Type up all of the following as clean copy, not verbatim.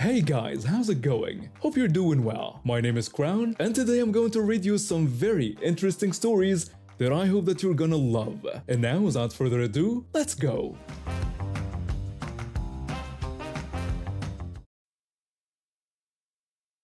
Hey guys, how's it going? Hope you're doing well. My name is Crown, and today I'm going to read you some very interesting stories that I hope that you're gonna love. And now, without further ado, let's go!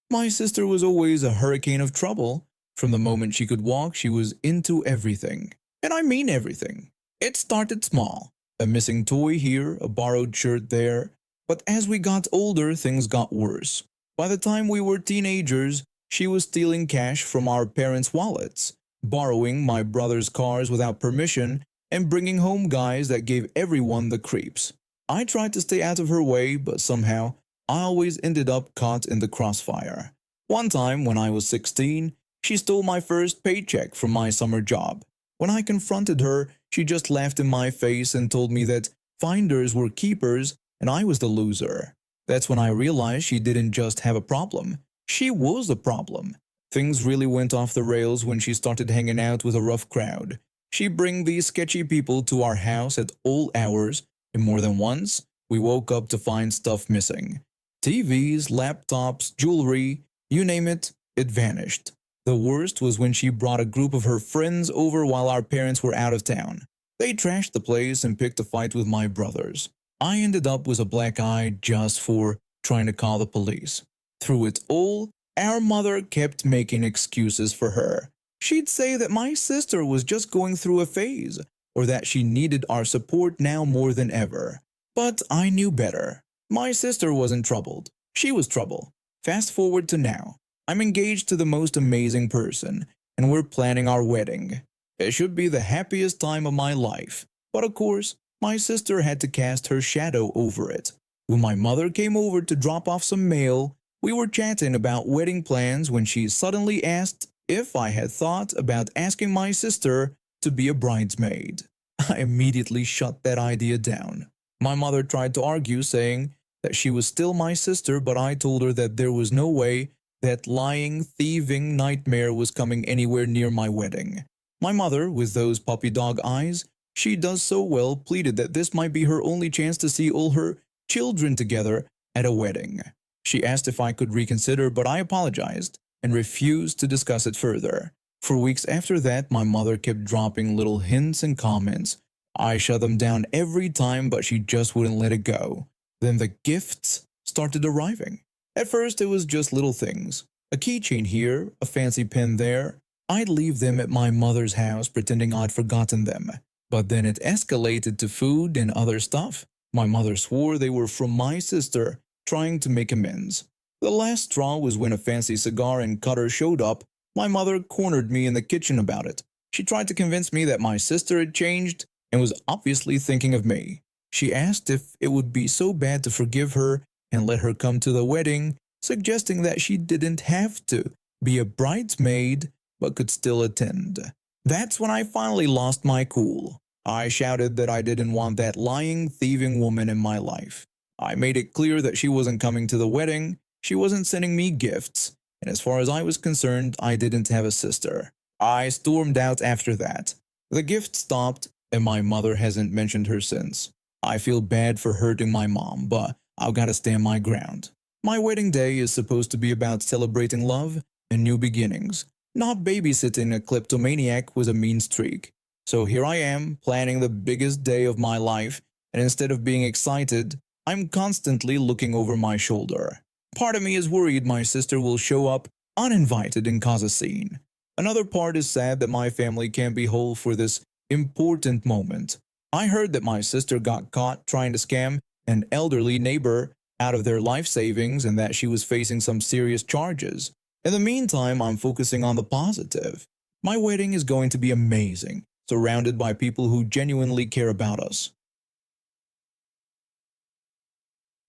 My sister was always a hurricane of trouble. From the moment she could walk, she was into everything. And I mean everything. It started small. A missing toy here, a borrowed shirt there. But as we got older, things got worse. By the time we were teenagers, she was stealing cash from our parents' wallets, borrowing my brother's cars without permission, and bringing home guys that gave everyone the creeps. I tried to stay out of her way, but somehow I always ended up caught in the crossfire. One time, when I was 16, she stole my first paycheck from my summer job. When I confronted her, she just laughed in my face and told me that finders were keepers and I was the loser. That's when I realized she didn't just have a problem. She was the problem. Things really went off the rails when she started hanging out with a rough crowd. She'd bring these sketchy people to our house at all hours, and more than once, we woke up to find stuff missing. TVs, laptops, jewelry, you name it, it vanished. The worst was when she brought a group of her friends over while our parents were out of town. They trashed the place and picked a fight with my brothers. I ended up with a black eye just for trying to call the police. Through it all, our mother kept making excuses for her. She'd say that my sister was just going through a phase, or that she needed our support now more than ever. But I knew better. My sister wasn't troubled. She was trouble. Fast forward to now. I'm engaged to the most amazing person, and we're planning our wedding. It should be the happiest time of my life. But of course, my sister had to cast her shadow over it. When my mother came over to drop off some mail, we were chatting about wedding plans when she suddenly asked if I had thought about asking my sister to be a bridesmaid. I immediately shut that idea down. My mother tried to argue, saying that she was still my sister, but I told her that there was no way that lying, thieving nightmare was coming anywhere near my wedding. My mother, with those puppy dog eyes she does so well, pleaded that this might be her only chance to see all her children together at a wedding. She asked if I could reconsider, but I apologized and refused to discuss it further. For weeks after that, my mother kept dropping little hints and comments. I shut them down every time, but she just wouldn't let it go. Then the gifts started arriving. At first, it was just little things. A keychain here, a fancy pen there. I'd leave them at my mother's house pretending I'd forgotten them. But then it escalated to food and other stuff. My mother swore they were from my sister, trying to make amends. The last straw was when a fancy cigar and cutter showed up. My mother cornered me in the kitchen about it. She tried to convince me that my sister had changed and was obviously thinking of me. She asked if it would be so bad to forgive her and let her come to the wedding, suggesting that she didn't have to be a bridesmaid but could still attend. That's when I finally lost my cool. I shouted that I didn't want that lying, thieving woman in my life. I made it clear that she wasn't coming to the wedding, she wasn't sending me gifts, and as far as I was concerned, I didn't have a sister. I stormed out after that. The gift stopped, and my mother hasn't mentioned her since. I feel bad for hurting my mom, but I've got to stand my ground. My wedding day is supposed to be about celebrating love and new beginnings, not babysitting a kleptomaniac with a mean streak. So here I am, planning the biggest day of my life, and instead of being excited, I'm constantly looking over my shoulder. Part of me is worried my sister will show up uninvited and cause a scene. Another part is sad that my family can't be whole for this important moment. I heard that my sister got caught trying to scam an elderly neighbor out of their life savings and that she was facing some serious charges. In the meantime, I'm focusing on the positive. My wedding is going to be amazing, surrounded by people who genuinely care about us.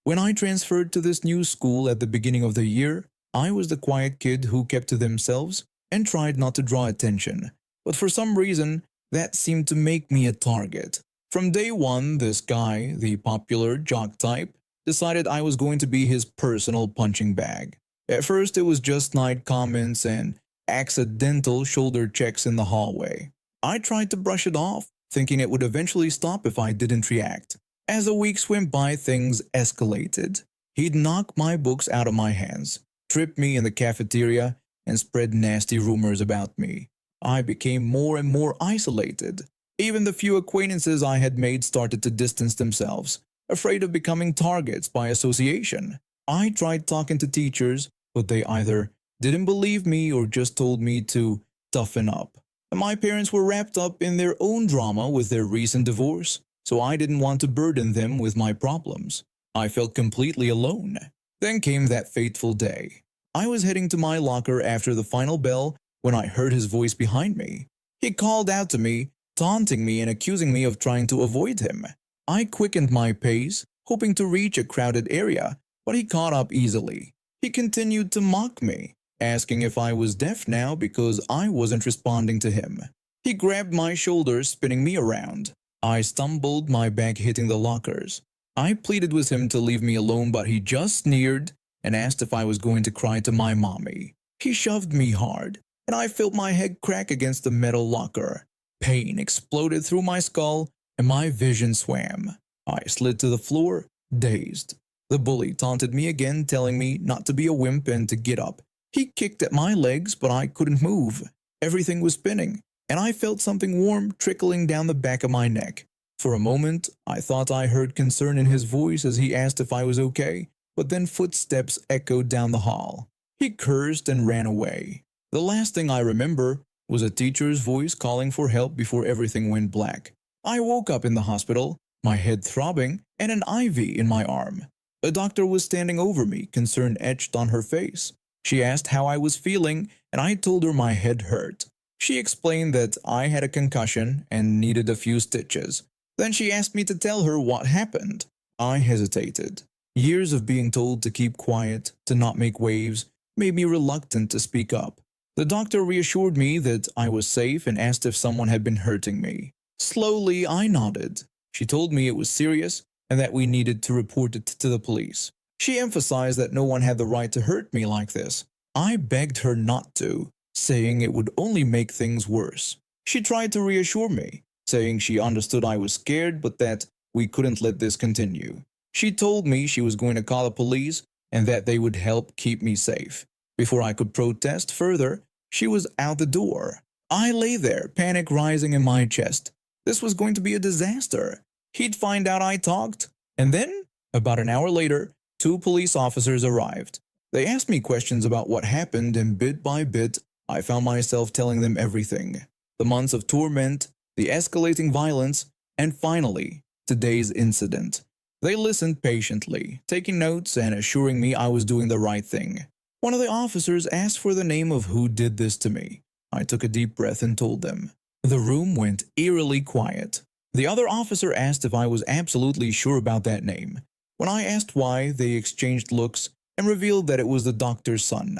When I transferred to this new school at the beginning of the year, I was the quiet kid who kept to themselves and tried not to draw attention. But for some reason, that seemed to make me a target. From day one, this guy, the popular jock type, decided I was going to be his personal punching bag. At first, it was just snide comments and accidental shoulder checks in the hallway. I tried to brush it off, thinking it would eventually stop if I didn't react. As the weeks went by, things escalated. He'd knock my books out of my hands, trip me in the cafeteria, and spread nasty rumors about me. I became more and more isolated. Even the few acquaintances I had made started to distance themselves, afraid of becoming targets by association. I tried talking to teachers, but they either didn't believe me or just told me to toughen up. And my parents were wrapped up in their own drama with their recent divorce, so I didn't want to burden them with my problems. I felt completely alone. Then came that fateful day. I was heading to my locker after the final bell when I heard his voice behind me. He called out to me, taunting me and accusing me of trying to avoid him. I quickened my pace, hoping to reach a crowded area, but he caught up easily. He continued to mock me, asking if I was deaf now because I wasn't responding to him. He grabbed my shoulders, spinning me around. I stumbled, my back hitting the lockers. I pleaded with him to leave me alone, but he just sneered and asked if I was going to cry to my mommy. He shoved me hard, and I felt my head crack against the metal locker. Pain exploded through my skull, and my vision swam. I slid to the floor, dazed. The bully taunted me again, telling me not to be a wimp and to get up. He kicked at my legs, but I couldn't move. Everything was spinning, and I felt something warm trickling down the back of my neck. For a moment, I thought I heard concern in his voice as he asked if I was okay, but then footsteps echoed down the hall. He cursed and ran away. The last thing I remember was a teacher's voice calling for help before everything went black. I woke up in the hospital, my head throbbing, and an IV in my arm. A doctor was standing over me, concern etched on her face. She asked how I was feeling, and I told her my head hurt. She explained that I had a concussion and needed a few stitches. Then she asked me to tell her what happened. I hesitated. Years of being told to keep quiet, to not make waves, made me reluctant to speak up. The doctor reassured me that I was safe and asked if someone had been hurting me. Slowly, I nodded. She told me it was serious and that we needed to report it to the police. She emphasized that no one had the right to hurt me like this. I begged her not to, saying it would only make things worse. She tried to reassure me, saying she understood I was scared but that we couldn't let this continue. She told me she was going to call the police and that they would help keep me safe. Before I could protest further, she was out the door. I lay there, panic rising in my chest. This was going to be a disaster. He'd find out I talked. And then, about an hour later, 2 police officers arrived. They asked me questions about what happened, and bit by bit, I found myself telling them everything. The months of torment, the escalating violence, and finally, today's incident. They listened patiently, taking notes and assuring me I was doing the right thing. One of the officers asked for the name of who did this to me. I took a deep breath and told them. The room went eerily quiet. The other officer asked if I was absolutely sure about that name. When I asked why, they exchanged looks and revealed that it was the doctor's son.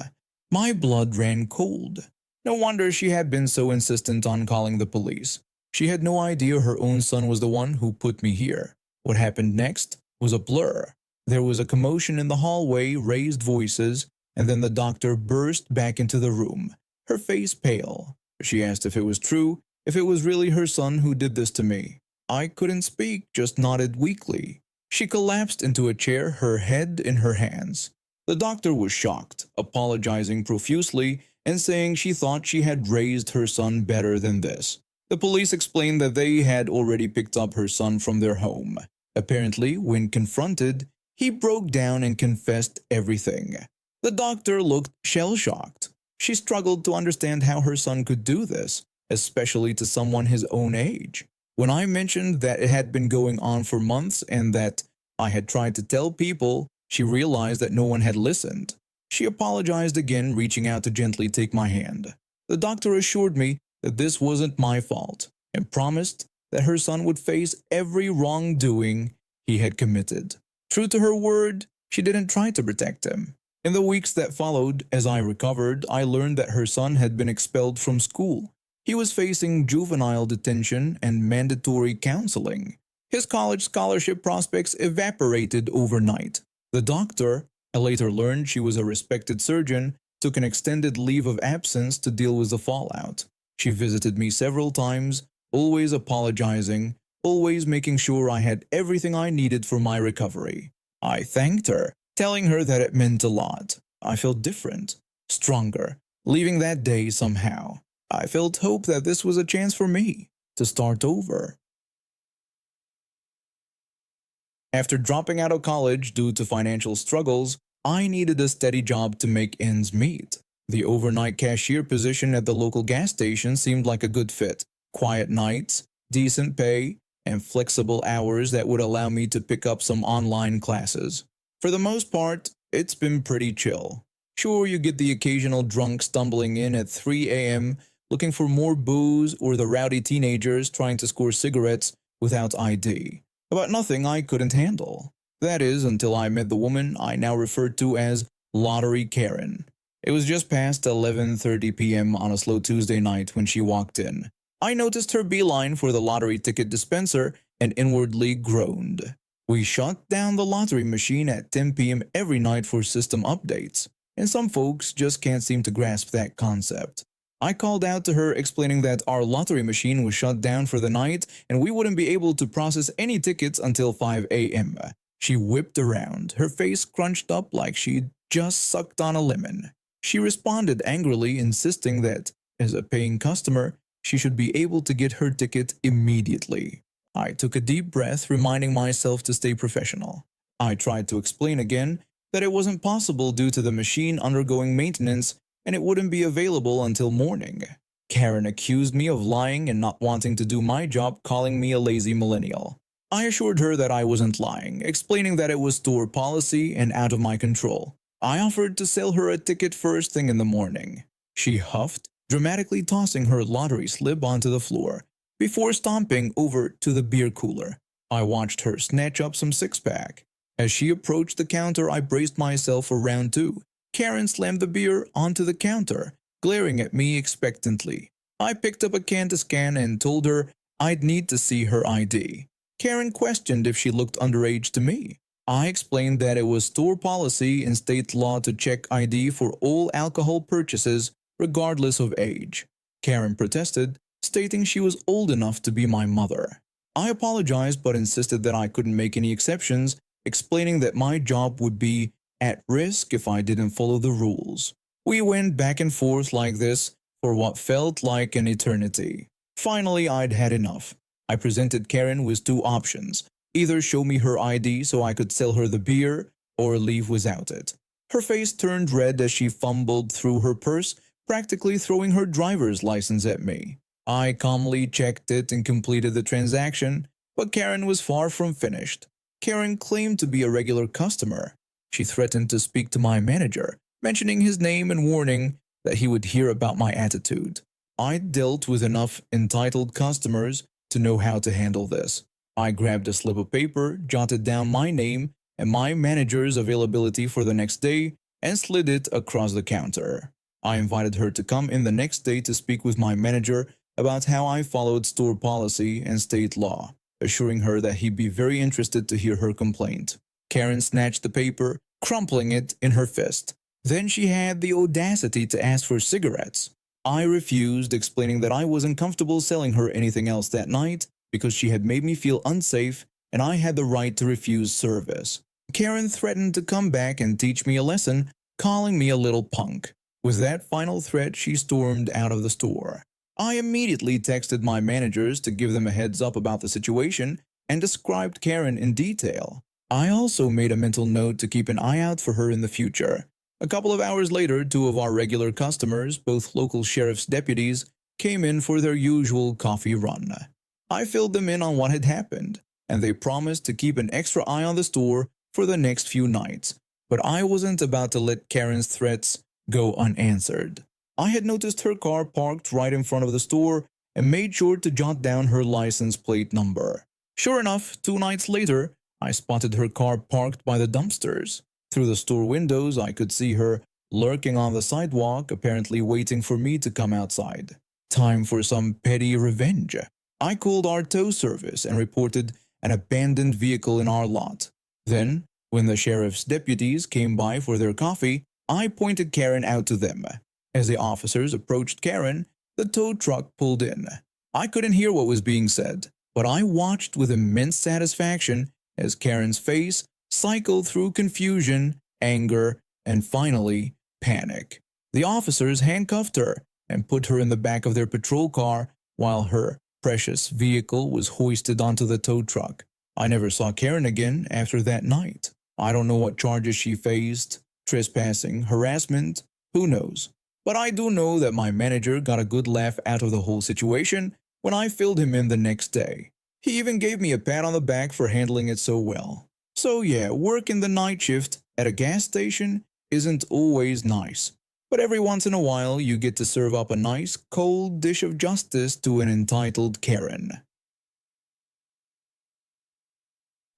My blood ran cold. No wonder she had been so insistent on calling the police. She had no idea her own son was the one who put me here. What happened next was a blur. There was a commotion in the hallway, raised voices, and then the doctor burst back into the room, her face pale. She asked if it was true, if it was really her son who did this to me. I couldn't speak, just nodded weakly. She collapsed into a chair, her head in her hands. The doctor was shocked, apologizing profusely and saying she thought she had raised her son better than this. The police explained that they had already picked up her son from their home. Apparently, when confronted, he broke down and confessed everything. The doctor looked shell-shocked. She struggled to understand how her son could do this, especially to someone his own age. When I mentioned that it had been going on for months and that I had tried to tell people, she realized that no one had listened. She apologized again, reaching out to gently take my hand. The doctor assured me that this wasn't my fault and promised that her son would face every wrongdoing he had committed. True to her word, she didn't try to protect him. In the weeks that followed, as I recovered, I learned that her son had been expelled from school. He was facing juvenile detention and mandatory counseling. His college scholarship prospects evaporated overnight. The doctor, I later learned she was a respected surgeon, took an extended leave of absence to deal with the fallout. She visited me several times, always apologizing, always making sure I had everything I needed for my recovery. I thanked her, telling her that it meant a lot. I felt different, stronger, leaving that day somehow. I felt hope that this was a chance for me to start over. After dropping out of college due to financial struggles, I needed a steady job to make ends meet. The overnight cashier position at the local gas station seemed like a good fit. Quiet nights, decent pay, and flexible hours that would allow me to pick up some online classes. For the most part, it's been pretty chill. Sure, you get the occasional drunk stumbling in at 3 a.m. looking for more booze or the rowdy teenagers trying to score cigarettes without ID, but nothing I couldn't handle. That is, until I met the woman I now refer to as Lottery Karen. It was just past 11:30 p.m. on a slow Tuesday night when she walked in. I noticed her beeline for the lottery ticket dispenser and inwardly groaned. We shut down the lottery machine at 10 p.m. every night for system updates, and some folks just can't seem to grasp that concept. I called out to her explaining that our lottery machine was shut down for the night and we wouldn't be able to process any tickets until 5 a.m. She whipped around, her face crunched up like she'd just sucked on a lemon. She responded angrily, insisting that, as a paying customer, she should be able to get her ticket immediately. I took a deep breath, reminding myself to stay professional. I tried to explain again that it wasn't possible due to the machine undergoing maintenance and it wouldn't be available until morning. Karen accused me of lying and not wanting to do my job, calling me a lazy millennial. I assured her that I wasn't lying, explaining that it was store policy and out of my control. I offered to sell her a ticket first thing in the morning. She huffed, dramatically tossing her lottery slip onto the floor, before stomping over to the beer cooler. I watched her snatch up some six-pack. As she approached the counter, I braced myself for round two. Karen slammed the beer onto the counter, glaring at me expectantly. I picked up a can to scan and told her I'd need to see her ID. Karen questioned if she looked underage to me. I explained that it was store policy and state law to check ID for all alcohol purchases, regardless of age. Karen protested, stating she was old enough to be my mother. I apologized but insisted that I couldn't make any exceptions, explaining that my job would be at risk if I didn't follow the rules. We went back and forth like this for what felt like an eternity. Finally, I'd had enough. I presented Karen with two options: either show me her ID so I could sell her the beer, or leave without it. Her face turned red as she fumbled through her purse, practically throwing her driver's license at me. I calmly checked it and completed the transaction, but Karen was far from finished. Karen claimed to be a regular customer. She threatened to speak to my manager, mentioning his name and warning that he would hear about my attitude. I'd dealt with enough entitled customers to know how to handle this. I grabbed a slip of paper, jotted down my name and my manager's availability for the next day, and slid it across the counter. I invited her to come in the next day to speak with my manager about how I followed store policy and state law, assuring her that he'd be very interested to hear her complaint. Karen snatched the paper, crumpling it in her fist. Then she had the audacity to ask for cigarettes. I refused, explaining that I wasn't comfortable selling her anything else that night because she had made me feel unsafe and I had the right to refuse service. Karen threatened to come back and teach me a lesson, calling me a little punk. With that final threat, she stormed out of the store. I immediately texted my managers to give them a heads up about the situation and described Karen in detail. I also made a mental note to keep an eye out for her in the future. A couple of hours later, two of our regular customers, both local sheriff's deputies, came in for their usual coffee run. I filled them in on what had happened, and they promised to keep an extra eye on the store for the next few nights. But I wasn't about to let Karen's threats go unanswered. I had noticed her car parked right in front of the store and made sure to jot down her license plate number. Sure enough, 2 nights later, I spotted her car parked by the dumpsters. Through the store windows, I could see her lurking on the sidewalk, apparently waiting for me to come outside. Time for some petty revenge. I called our tow service and reported an abandoned vehicle in our lot. Then, when the sheriff's deputies came by for their coffee, I pointed Karen out to them. As the officers approached Karen, the tow truck pulled in. I couldn't hear what was being said, but I watched with immense satisfaction as Karen's face cycled through confusion anger, and finally, panic. The officers handcuffed her and put her in the back of their patrol car while her precious vehicle was hoisted onto the tow truck. I never saw Karen again after that night. I don't know what charges she faced, trespassing, harassment, who knows. But I do know that my manager got a good laugh out of the whole situation when I filled him in the next day. He even gave me a pat on the back for handling it so well. So yeah, working the night shift at a gas station isn't always nice. But every once in a while you get to serve up a nice cold dish of justice to an entitled Karen.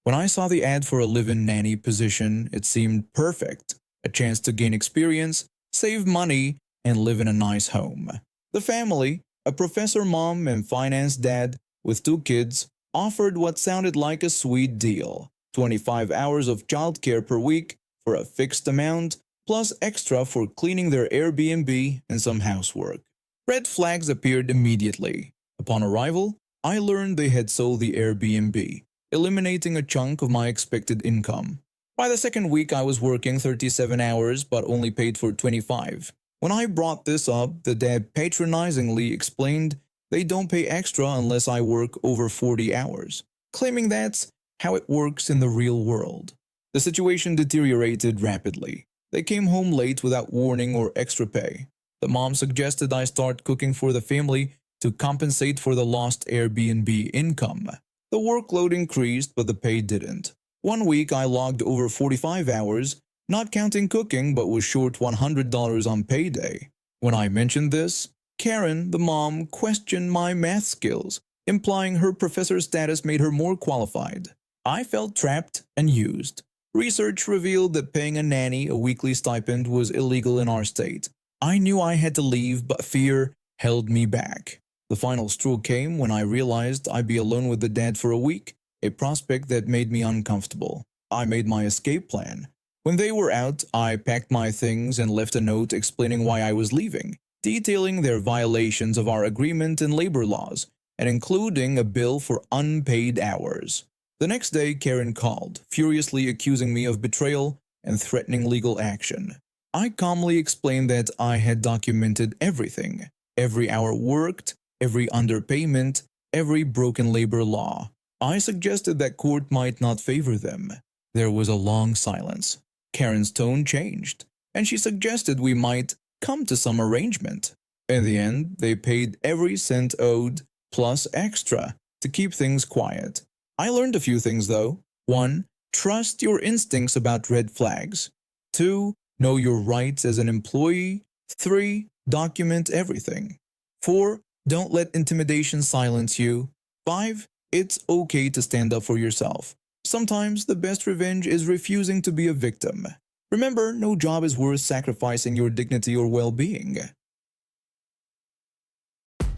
When I saw the ad for a live-in nanny position, it seemed perfect. A chance to gain experience, save money, and live in a nice home. The family, a professor mom and finance dad with 2 kids, offered what sounded like a sweet deal. 25 hours of childcare per week for a fixed amount, plus extra for cleaning their Airbnb and some housework. Red flags appeared immediately. Upon arrival, I learned they had sold the Airbnb, eliminating a chunk of my expected income. By the second week, I was working 37 hours but only paid for 25. When I brought this up, the dad patronizingly explained they don't pay extra unless I work over 40 hours, claiming that's how it works in the real world. The situation deteriorated rapidly. They came home late without warning or extra pay. The mom suggested I start cooking for the family to compensate for the lost Airbnb income. The workload increased, but the pay didn't. One week I logged over 45 hours, not counting cooking, but was short $100 on payday. When I mentioned this, Karen, the mom, questioned my math skills, implying her professor status made her more qualified. I felt trapped and used. Research revealed that paying a nanny a weekly stipend was illegal in our state. I knew I had to leave, but fear held me back. The final straw came when I realized I'd be alone with the dad for a week, a prospect that made me uncomfortable. I made my escape plan. When they were out, I packed my things and left a note explaining why I was leaving, detailing their violations of our agreement and labor laws, and including a bill for unpaid hours. The next day, Karen called, furiously accusing me of betrayal and threatening legal action. I calmly explained that I had documented everything, every hour worked, every underpayment, every broken labor law. I suggested that court might not favor them. There was a long silence. Karen's tone changed, and she suggested we might come to some arrangement. In the end, they paid every cent owed, plus extra, to keep things quiet. I learned a few things though. 1. Trust your instincts about red flags. 2. Know your rights as an employee. 3. Document everything. 4. Don't let intimidation silence you. 5. It's okay to stand up for yourself. Sometimes the best revenge is refusing to be a victim. Remember, no job is worth sacrificing your dignity or well-being.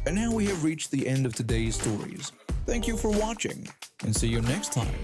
And now we have reached the end of today's stories. Thank you for watching, and see you next time.